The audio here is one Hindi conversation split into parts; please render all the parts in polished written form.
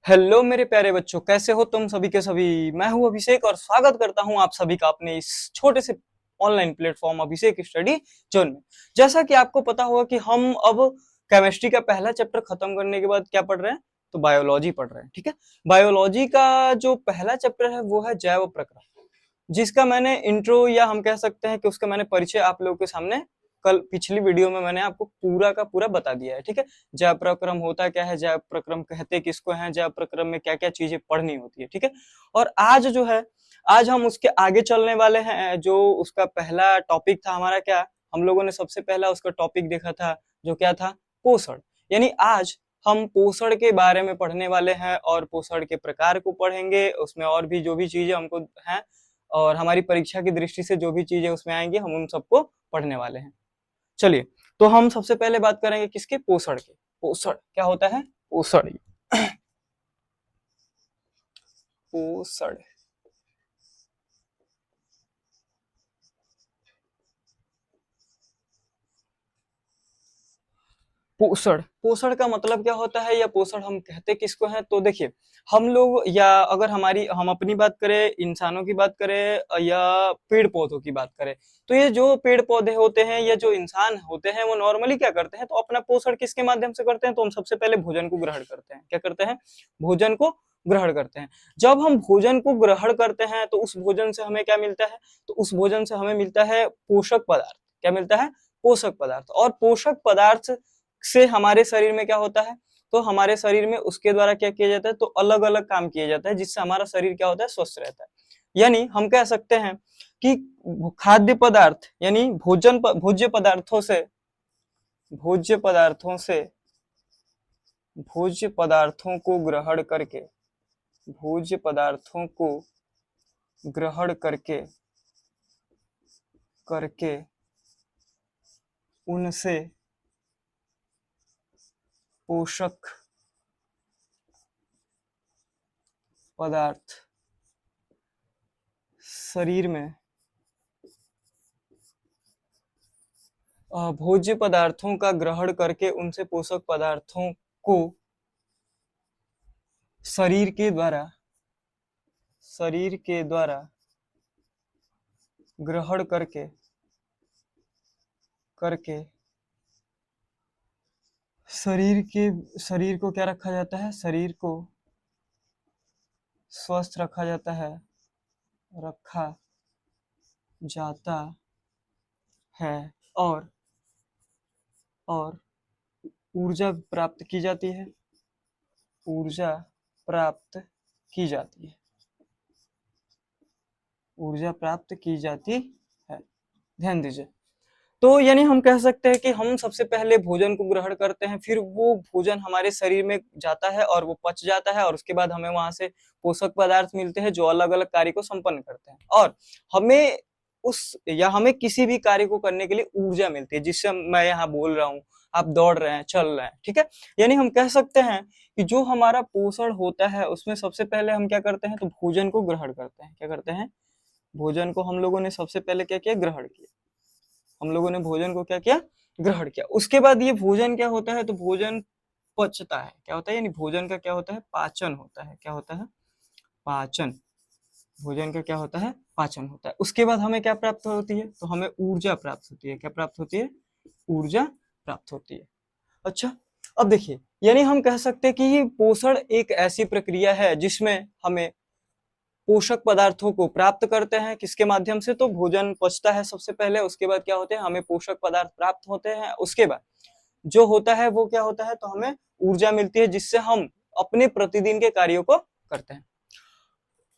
हेलो मेरे प्यारे बच्चों, कैसे हो तुम सभी के सभी। मैं हूं अभिषेक और स्वागत करता हूं आप सभी का अपने इस छोटे से ऑनलाइन प्लेटफॉर्म अभिषेक स्टडी जोन में। जैसा कि आपको पता होगा कि हम अब केमिस्ट्री का पहला चैप्टर खत्म करने के बाद क्या पढ़ रहे हैं, तो बायोलॉजी पढ़ रहे हैं। ठीक है, बायोलॉजी का जो पहला चैप्टर है वो है जैव प्रक्रम, जिसका मैंने इंट्रो या हम कह सकते हैं कि उसका मैंने परिचय आप लोगों के सामने कल पिछली वीडियो में मैंने आपको पूरा का पूरा बता दिया है। ठीक है, जैव प्रक्रम होता क्या है, जैव प्रक्रम कहते किसको हैं, जैव प्रक्रम में क्या क्या चीजें पढ़नी होती है। ठीक है, और आज जो है, आज हम उसके आगे चलने वाले हैं। जो उसका पहला टॉपिक था हमारा, क्या हम लोगों ने सबसे पहला उसका टॉपिक देखा था, जो क्या था, पोषण। यानी आज हम पोषण के बारे में पढ़ने वाले हैं और पोषण के प्रकार को पढ़ेंगे, उसमें और भी जो भी चीजें हमको हैं और हमारी परीक्षा की दृष्टि से जो भी चीजें उसमें आएंगी हम उन सबको पढ़ने वाले हैं। चलिए, तो हम सबसे पहले बात करेंगे किसके, पोषण के। पोषण क्या होता है, पोषण पोषण पोषण पोषण का मतलब क्या होता है, या पोषण हम कहते किसको हैं। तो देखिए, हम लोग या अगर हम अपनी बात करें, इंसानों की बात करें या पेड़ पौधों की बात करें, तो ये जो पेड़ पौधे होते हैं या जो इंसान होते हैं वो नॉर्मली क्या करते हैं, तो अपना पोषण किसके माध्यम से करते हैं, तो हम सबसे पहले भोजन को ग्रहण करते हैं। क्या करते हैं, भोजन को ग्रहण करते हैं। जब हम भोजन को ग्रहण करते हैं तो उस भोजन से हमें क्या मिलता है, तो उस भोजन से हमें मिलता है पोषक पदार्थ। क्या मिलता है, पोषक पदार्थ। और पोषक पदार्थ से हमारे शरीर में क्या होता है, तो हमारे शरीर में उसके द्वारा क्या किया जाता है, तो अलग अलग काम किया जाता है, जिससे हमारा शरीर क्या होता है, स्वस्थ रहता है। यानी हम कह सकते हैं कि खाद्य पदार्थ यानी भोज्य पदार्थों से भोज्य पदार्थों से भोज्य पदार्थों को ग्रहण करके भोज्य पदार्थों को ग्रहण करके करके उनसे पोषक पदार्थ शरीर में भोज्य पदार्थों का ग्रहण करके उनसे पोषक पदार्थों को शरीर के द्वारा शरीर के द्वारा ग्रहण करके करके शरीर को क्या रखा जाता है, शरीर को स्वस्थ रखा जाता है, रखा जाता है। और और ऊर्जा प्राप्त की जाती है, ऊर्जा प्राप्त की जाती है, ऊर्जा प्राप्त की जाती है। ध्यान दीजिए। तो यानी हम कह सकते हैं कि हम सबसे पहले भोजन को ग्रहण करते हैं, फिर वो भोजन हमारे शरीर में जाता है और वो पच जाता है, और उसके बाद हमें वहां से पोषक पदार्थ मिलते हैं जो अलग अलग कार्य को संपन्न करते हैं, और हमें हमें किसी भी कार्य को करने के लिए ऊर्जा मिलती है, जिससे मैं यहाँ बोल रहा हूँ, आप दौड़ रहे हैं, चल रहे हैं। ठीक है, यानी हम कह सकते हैं कि जो हमारा पोषण होता है उसमें सबसे पहले हम क्या करते हैं, तो भोजन को ग्रहण करते हैं। क्या करते हैं, भोजन को हम लोगों ने सबसे पहले क्या किया, ग्रहण किया। हम लोगों ने भोजन को क्या किया, ग्रहण किया। उसके बाद ये भोजन क्या होता है, तो भोजन पचता है। क्या होता है, यानी भोजन का क्या होता है, पाचन होता है। क्या होता है, पाचन। भोजन का क्या होता है, पाचन होता है। उसके बाद हमें क्या प्राप्त होती है, तो हमें ऊर्जा प्राप्त होती है। क्या प्राप्त होती है, ऊर्जा प्राप्त होती है। अच्छा, अब देखिए, यानी हम कह सकते हैं कि ये पोषण एक ऐसी प्रक्रिया है जिसमें हमें पोषक पदार्थों को प्राप्त करते हैं। किसके माध्यम से, तो भोजन पचता है सबसे पहले, उसके बाद क्या होते हैं, हमें पोषक पदार्थ प्राप्त होते हैं। उसके बाद जो होता है वो क्या होता है, तो हमें ऊर्जा मिलती है, जिससे हम अपने प्रतिदिन के कार्यों को करते हैं।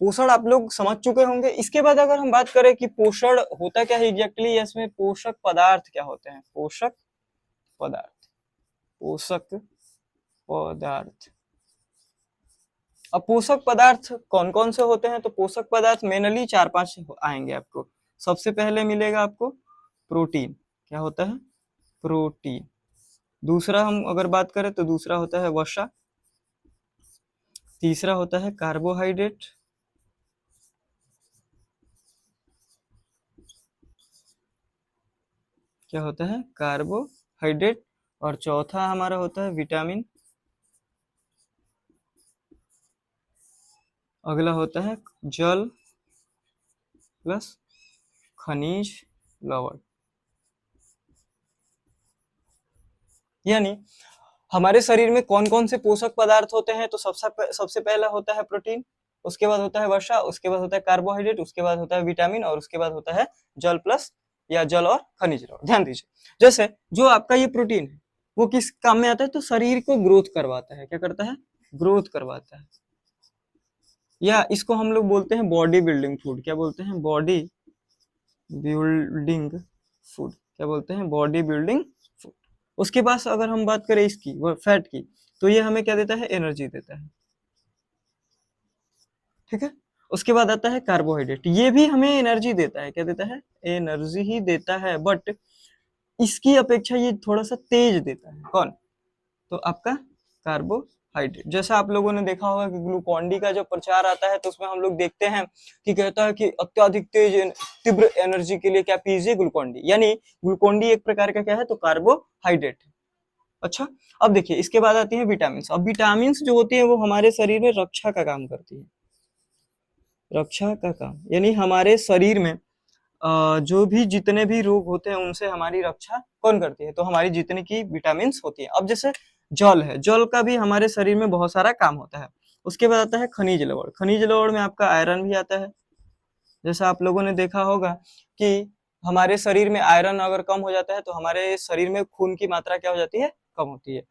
पोषण आप लोग समझ चुके होंगे। इसके बाद अगर हम बात करें कि पोषण होता क्या है एग्जैक्टली, इसमें पोषक पदार्थ क्या होते हैं, पोषक पदार्थ पोषक पदार्थ। अब पोषक पदार्थ कौन कौन से होते हैं, तो पोषक पदार्थ मेनली 4-5 आएंगे आपको। सबसे पहले मिलेगा आपको प्रोटीन। क्या होता है, प्रोटीन। दूसरा हम अगर बात करें तो दूसरा होता है वसा। तीसरा होता है कार्बोहाइड्रेट। क्या होता है, कार्बोहाइड्रेट। और चौथा हमारा होता है विटामिन। अगला होता है जल प्लस खनिज लवण। यानी हमारे शरीर में कौन कौन से पोषक पदार्थ होते हैं, तो सबसे पहला होता है प्रोटीन, उसके बाद होता है वसा, उसके बाद होता है कार्बोहाइड्रेट, उसके बाद होता है विटामिन और उसके बाद होता है जल प्लस या जल और खनिज लवण। ध्यान दीजिए, जैसे जो आपका ये प्रोटीन है वो किस काम में आता है, तो शरीर को ग्रोथ करवाता है। क्या करता है? ग्रोथ करवाता है, या इसको हम लोग बोलते हैं बॉडी बिल्डिंग फूड। क्या बोलते हैं? Body building food. क्या बोलते हैं? Body building food. उसके बाद अगर हम बात करें इसकी, वो फैट की, तो ये हमें क्या देता है? एनर्जी देता है। ठीक है। उसके बाद आता है कार्बोहाइड्रेट, ये भी हमें एनर्जी देता है। क्या देता है? एनर्जी ही देता है, बट इसकी अपेक्षा ये थोड़ा सा तेज देता है। कौन? तो आपका कार्बोहाइड्रेट। जैसा आप लोगों ने देखा होगा कि ग्लूकोन डी का जो प्रचार आता है तो उसमें हम लोग देखते हैं कि कहता है कि अत्यधिक तेज तीव्र एनर्जी के लिए क्या पीजिए? Glucon D. यानी ग्लूकोन डी एक प्रकार का क्या है? तो कार्बोहाइड्रेट है। अच्छा, अब देखिए इसके बाद आती है विटामिन। अब विटामिन जो होती है वो हमारे शरीर में रक्षा का काम करती है। रक्षा का काम यानी हमारे शरीर में जो भी जितने भी रोग होते हैं उनसे हमारी रक्षा कौन करती है? तो हमारी जितनी की विटामिन होती है। अब जैसे जल है, जल का भी हमारे शरीर में बहुत सारा काम होता है। उसके बाद आता है खनिज लवण। खनिज लवण में आपका आयरन भी आता है। जैसा आप लोगों ने देखा होगा कि हमारे शरीर में आयरन अगर कम हो जाता है तो हमारे शरीर में खून की मात्रा क्या हो जाती है? कम होती है।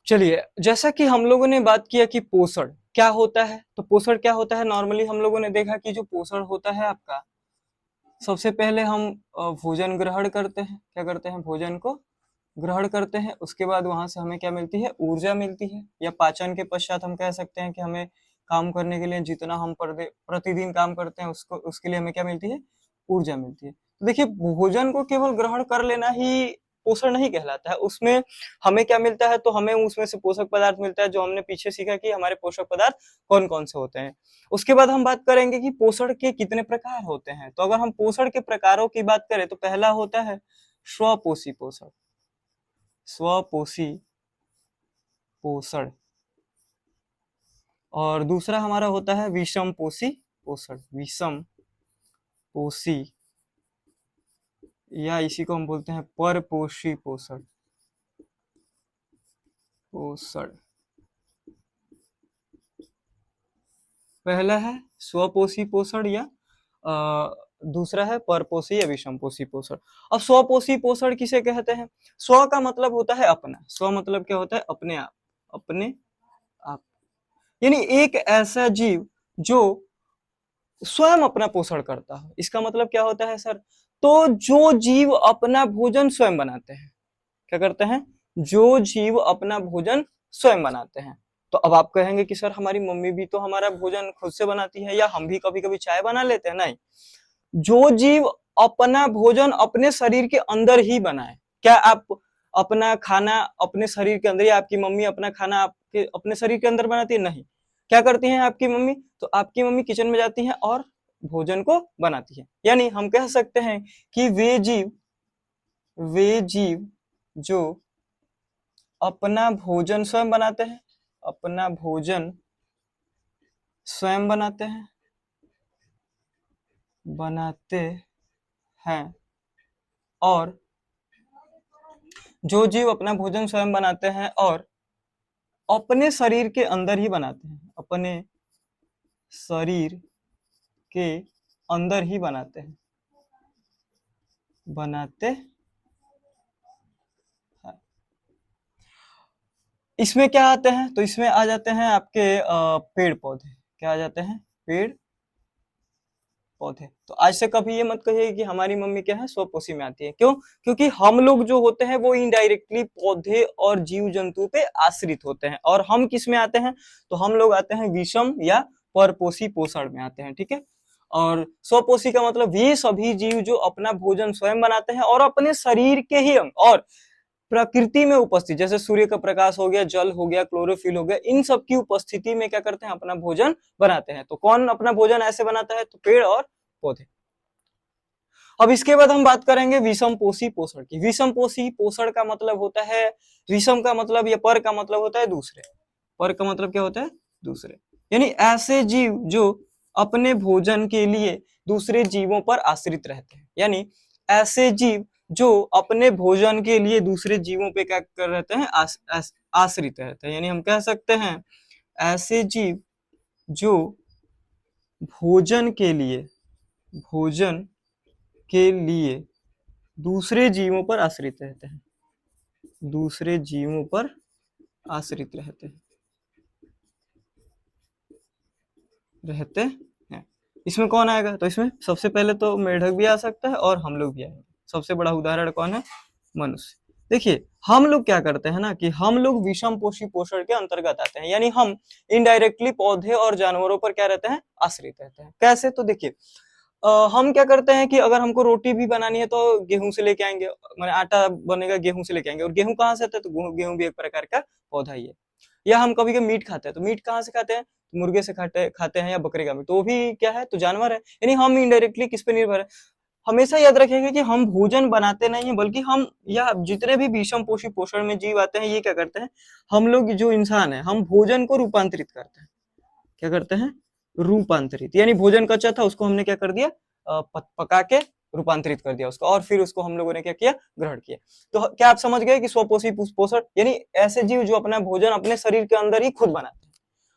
चलिए, जैसा कि हम लोगों ने बात किया कि पोषण क्या होता है, तो पोषण क्या होता है? नॉर्मली हम लोगों ने देखा कि जो पोषण होता है आपका, सबसे पहले हम भोजन ग्रहण करते हैं। क्या करते हैं? भोजन को ग्रहण करते हैं। उसके बाद वहां से हमें क्या मिलती है? ऊर्जा मिलती है, या पाचन के पश्चात हम कह सकते हैं कि हमें काम करने के लिए जितना हम प्रतिदिन काम करते हैं उसके लिए हमें क्या मिलती है? ऊर्जा मिलती है। तो देखिए, भोजन को केवल ग्रहण कर लेना ही पोषण नहीं कहलाता है। उसमें हमें क्या मिलता है? तो हमें उसमें से पोषक पदार्थ मिलता है, जो हमने पीछे सीखा कि हमारे पोषक पदार्थ कौन कौन से होते हैं। उसके बाद हम बात करेंगे कि पोषण के कितने प्रकार होते हैं। तो अगर हम पोषण के प्रकारों की बात करें तो पहला होता है स्वपोषी पोषण। स्वपोषी पोषण। और दूसरा हमारा होता है विषम पोषी पोषण। विषम पोषी, या इसी को हम बोलते हैं परपोषी पोषण। पोषण पहला है स्वपोषी पोषण, या दूसरा है परपोषी या विषमपोषी पोषण। अब स्वपोषी पोषण किसे कहते हैं? स्व का मतलब होता है अपना। स्व मतलब क्या होता है? अपने आप। अपने आप यानी एक ऐसा जीव जो स्वयं अपना पोषण करता है। इसका मतलब क्या होता है सर? तो जो जीव अपना भोजन स्वयं बनाते हैं। क्या करते हैं? जो जीव अपना भोजन स्वयं बनाते हैं। तो अब आप कहेंगे कि सर हमारी मम्मी भी तो हमारा भोजन खुद से बनाती है, या हम भी कभी कभी चाय बना लेते हैं। नहीं, जो जीव अपना भोजन अपने शरीर के अंदर ही बनाए। क्या आप अपना खाना अपने शरीर के अंदर, या आपकी मम्मी अपना खाना आपके अपने शरीर के अंदर बनाती है? नहीं। क्या करती हैं आपकी मम्मी? तो आपकी मम्मी किचन में जाती हैं और भोजन को बनाती है। यानी हम कह सकते हैं कि वे जीव जो अपना भोजन स्वयं बनाते हैं, अपना भोजन स्वयं बनाते हैं, और जो जीव अपना भोजन स्वयं बनाते हैं और अपने शरीर के अंदर ही बनाते हैं, अपने शरीर के अंदर ही बनाते हैं। इसमें क्या आते हैं? तो इसमें आ जाते हैं आपके पेड़ पौधे। क्या आ जाते हैं? पेड़ पौधे। तो आज से कभी ये मत कहिए कि हमारी मम्मी क्या है? स्वपोषी में आती है। क्यों? क्योंकि हम लोग जो होते हैं वो इनडायरेक्टली पौधे और जीव जंतु पे आश्रित होते हैं। और हम किस में आते हैं? तो हम लोग आते हैं विषम या परपोषी पोषण में आते हैं। ठीक है। और स्वपोषी का मतलब ये सभी जीव जो अपना भोजन स्वयं बनाते हैं और अपने शरीर के ही अंग और प्रकृति में उपस्थित, जैसे सूर्य का प्रकाश हो गया, जल हो गया, क्लोरोफिल हो गया, इन सब की उपस्थिति में क्या करते हैं? अपना भोजन बनाते हैं। तो कौन अपना भोजन ऐसे बनाता है? तो पेड़ और पौधे। अब इसके बाद हम बात करेंगे विषम पोषी पोषण की। विषम पोषी पोषण का मतलब होता है, विषम का मतलब या पर का मतलब होता है दूसरे। पर का मतलब क्या होता है? दूसरे। यानी ऐसे जीव जो अपने भोजन के लिए दूसरे जीवों पर आश्रित रहते हैं। यानी ऐसे जीव जो अपने भोजन के लिए दूसरे जीवों पे क्या कर रहते हैं, आश्रित रहते हैं। यानी हम कह सकते हैं ऐसे जीव जो भोजन के लिए दूसरे जीवों पर आश्रित रहते हैं, दूसरे जीवों पर आश्रित रहते हैं। इसमें कौन आएगा? तो इसमें सबसे पहले तो मेढक भी आ सकता है और हम लोग भी आएंगे। सबसे बड़ा उदाहरण कौन है? मनुष्य। देखिए हम लोग क्या करते हैं ना कि हम लोग विषम पोषी पोषण के अंतर्गत आते हैं। यानी हम इनडायरेक्टली पौधे और जानवरों पर क्या रहते हैं? आश्रित रहते हैं। कैसे? तो देखिए हम क्या करते हैं कि अगर हमको रोटी भी बनानी है तो गेहूं से लेके आएंगे, माने आटा बनेगा गेहूं से लेके आएंगे। और गेहूं कहाँ से आता है? तो गेहूं भी एक प्रकार का पौधा ही है। या हम कभी कभी मीट खाते हैं, तो मीट कहाँ से खाते हैं? तो मुर्गे से खाते हैं या बकरे का मीट, तो वो भी क्या है? तो जानवर है। यानी हम इनडायरेक्टली किस पे निर्भर है? हमेशा याद रखेंगे कि हम भोजन बनाते नहीं है, बल्कि हम या जितने भी विषम पोषी पोषण में जीव आते हैं ये क्या करते हैं? हम लोग जो इंसान है हम भोजन को रूपांतरित करते हैं। क्या करते हैं? रूपांतरित। यानी भोजन कच्चा था उसको हमने क्या कर दिया? पका के रूपांतरित कर दिया उसको, और फिर उसको हम लोगों ने क्या किया? ग्रहण किया। तो क्या आप समझ गए कि स्वपोषी पोषण यानी ऐसे जीव जो अपना भोजन अपने शरीर के अंदर ही खुद बनाते हैं,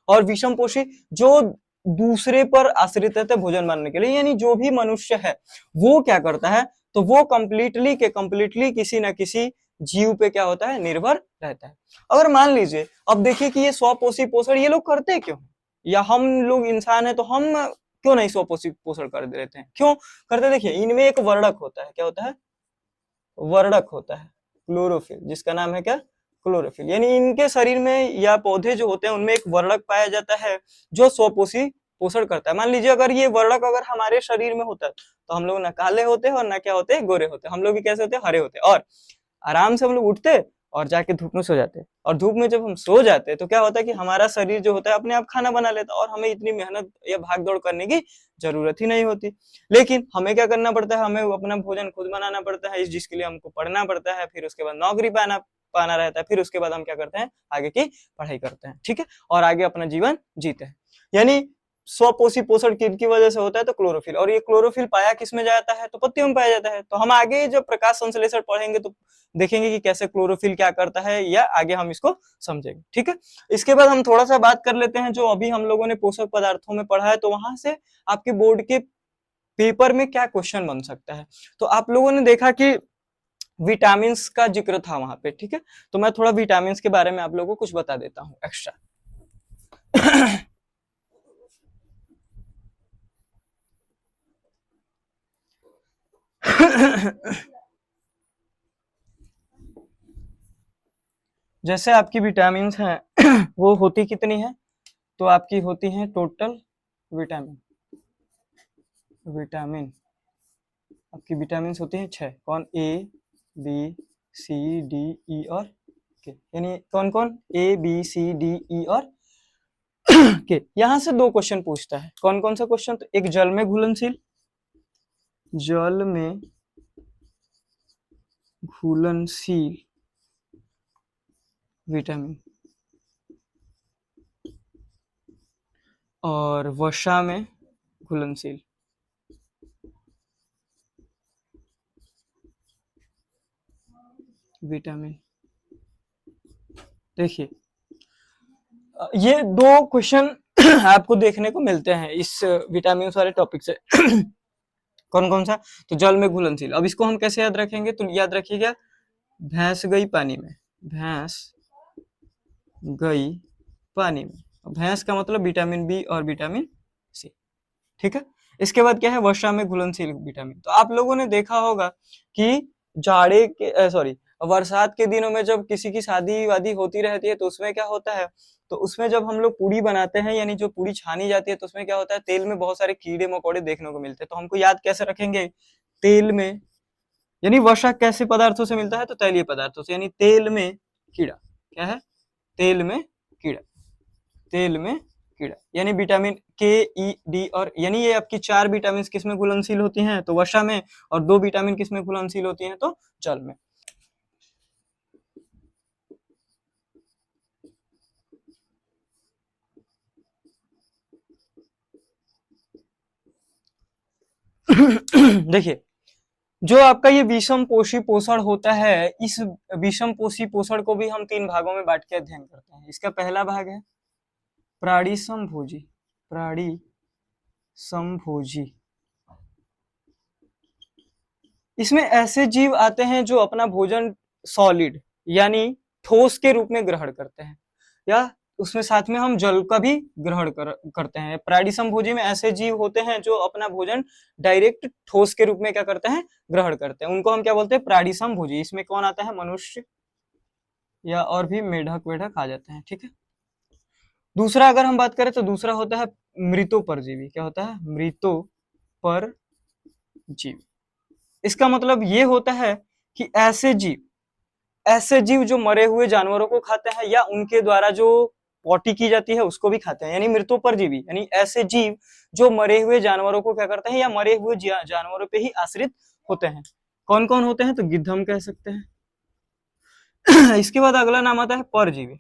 और विषम पोषी जो दूसरे पर आश्रित रहते हैं भोजन बनाने के लिए। यानी जो भी मनुष्य है वो क्या करता है? तो वो कंप्लीटली किसी ना किसी जीव पे क्या होता है? निर्भर रहता है। अगर मान लीजिए अब देखिए कि ये स्वपोषी पोषण ये लोग करते क्यों? या हम लोग इंसान है तो हम क्यों नहीं स्वपोषी पोषण कर देते हैं? क्यों करते? देखिए इनमें एक वर्णक होता है। क्या होता है? वर्णक होता है, क्लोरोफिल, जिसका नाम है क्या? क्लोरोफिल। यानी इनके शरीर में या पौधे जो होते हैं उनमें एक वर्णक पाया जाता है जो स्वपोषी पोषण करता है। मान लीजिए अगर ये वर्णक अगर हमारे शरीर में होता है तो हम लोग ना काले होते हैं और ना क्या होते हैं? गोरे होते हैं। हम लोग भी कैसे होते हैं? हरे होते हैं। और आराम से हम लोग उठते और जाके धूप में सो जाते। और धूप में जब हम सो जाते तो क्या होता है कि हमारा शरीर जो होता है अपने आप खाना बना लेता, और हमें इतनी मेहनत या भाग दौड़ करने की जरूरत ही नहीं होती। लेकिन हमें क्या करना पड़ता है? हमें अपना भोजन खुद बनाना पड़ता है, जिसके लिए हमको पढ़ना पड़ता है, फिर उसके बाद नौकरी पाना पाना रहता है, फिर उसके बाद हम क्या करते हैं? आगे की पढ़ाई करते हैं। ठीक है, और आगे अपना जीवन जीते हैं। यानी स्वपोषी पोषण किनकी वजह से होता है? तो क्लोरोफिल। और ये क्लोरोफिल पाया किसमें जाता है? तो पत्तियों में पाया जाता है। तो हम आगे जब प्रकाश संश्लेषण पढ़ेंगे तो देखेंगे कि कैसे क्लोरोफिल क्या करता है, या आगे हम इसको समझेंगे। ठीक है, इसके बाद हम थोड़ा सा बात कर लेते हैं जो अभी हम लोगों ने पोषक पदार्थों में पढ़ा है, तो वहां से आपके बोर्ड के पेपर में क्या क्वेश्चन बन सकता है। तो आप लोगों ने देखा कि विटामिन का जिक्र था वहां पे। ठीक है, तो मैं थोड़ा विटामिन के बारे में आप लोगों को कुछ बता देता हूँ एक्स्ट्रा। जैसे आपकी विटामिन हैं वो होती कितनी है? तो आपकी होती है टोटल विटामिन विटामिन आपकी विटामिन होती हैं 6। कौन? A B C D E और के। यानी कौन कौन? A B C D E और के। यहां से दो क्वेश्चन पूछता है। कौन कौन सा क्वेश्चन? तो एक जल में घुलनशील, जल में घुलनशील विटामिन, और वसा में घुलनशील विटामिन। देखिए ये दो क्वेश्चन आपको देखने को मिलते हैं इस विटामिन वाले टॉपिक से। कौन कौन सा? तो जल में घुलनशील। अब इसको हम कैसे याद रखेंगे? तो याद रखिएगा भैंस गई पानी में, भैंस गई पानी में। भैंस का मतलब विटामिन बी और विटामिन सी। ठीक है, इसके बाद क्या है? वर्षा में घुलनशील विटामिन। तो आप लोगों ने देखा होगा कि जाड़े के सॉरी बरसात के दिनों में जब किसी की शादी वादी होती रहती है तो उसमें क्या होता है? तो उसमें जब हम लोग पूड़ी बनाते हैं, यानी जो पूड़ी छानी जाती है, तो उसमें क्या होता है? तेल में बहुत सारे कीड़े मकोड़े देखने को मिलते हैं। तो हमको याद कैसे रखेंगे? तेल में, यानी वर्षा कैसे पदार्थों से मिलता है? तो तैलीय पदार्थों से। यानी तेल में कीड़ा। क्या है? तेल में कीड़ा, तेल में कीड़ा। यानी विटामिन के ई डी और, यानी ये आपकी 4 विटामिन किस में घुलनशील होती हैं? तो वसा में। और 2 विटामिन किस में घुलनशील होती हैं? तो जल में। देखिए, जो आपका ये विषम पोषी पोषण होता है, इस विषम पोषी पोषण को भी हम 3 भागों में बांट के अध्ययन करते हैं। इसका पहला भाग है प्राणिसमभोजी। प्राणिसमभोजी, इसमें ऐसे जीव आते हैं जो अपना भोजन सॉलिड यानी ठोस के रूप में ग्रहण करते हैं, या उसमें साथ में हम जल का भी ग्रहण करते हैं। प्राणिसमभोजी में ऐसे जीव होते हैं जो अपना भोजन डायरेक्ट ठोस के रूप में क्या करते हैं, ग्रहण करते हैं, उनको हम क्या बोलते हैं, प्राणिसमभोजी। इसमें कौन आता है, मनुष्य या और भी मेढक वेढक आ जाते हैं, ठीक है। दूसरा अगर हम बात करें तो दूसरा होता है मृतोपरजीवी। क्या होता है, मृतोपरजीवी। इसका मतलब ये होता है कि ऐसे जीव जो मरे हुए जानवरों को खाते हैं या उनके द्वारा जो पॉटी की जाती है उसको भी खाते हैं, यानी मृतोपरजीवी, यानी ऐसे जीव जो मरे हुए जानवरों को क्या करते हैं या मरे हुए जानवरों पे ही आश्रित होते हैं। कौन कौन होते हैं, तो गिद्ध हम कह सकते हैं। इसके बाद अगला नाम आता है परजीवी।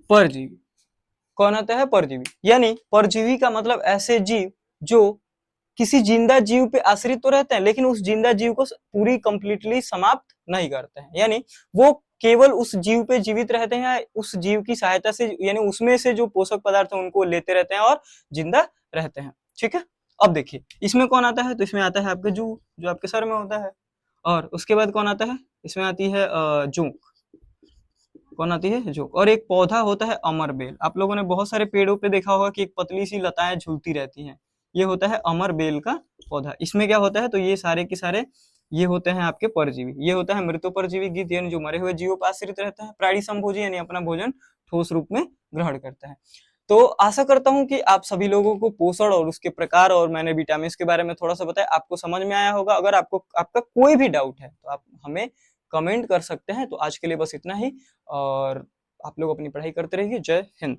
परजीवी कौन आता है, परजीवी, यानी परजीवी का मतलब ऐसे जीव जो किसी जिंदा जीव पे आश्रित तो रहते हैं लेकिन उस जिंदा जीव को पूरी कंप्लीटली समाप्त नहीं करते हैं, यानी वो केवल उस जीव पे जीवित रहते हैं, उस जीव की सहायता से, यानी उसमें से जो पोषक पदार्थ है उनको लेते रहते हैं और जिंदा रहते हैं, ठीक है। अब देखिए इसमें कौन आता है, तो इसमें आता है आपके जू, जो आपके सर में होता है, और उसके बाद कौन आता है, इसमें आती है जोंक। कौन आती है, जोंक। और एक पौधा होता है अमरबेल। आप लोगों ने बहुत सारे पेड़ों पे देखा होगा कि एक पतली सी लताएं झूलती रहती हैं, ये होता है अमरबेल का पौधा। इसमें क्या होता है, तो ये सारे के सारे ये होते हैं आपके परजीवी। ये होता है मृतोपरजीवी गिद्ध, यानी जो मरे हुए जीवों पर आश्रित रहता है। प्राणिसमभोजी यानी अपना भोजन ठोस रूप में ग्रहण करता है। तो आशा करता हूं कि आप सभी लोगों को पोषण और उसके प्रकार और मैंने विटामिन के बारे में थोड़ा सा बताया, आपको समझ में आया होगा। अगर आपको आपका कोई भी डाउट है तो आप हमें कमेंट कर सकते हैं। तो आज के लिए बस इतना ही, और आप लोग अपनी पढ़ाई करते रहिए। जय हिंद।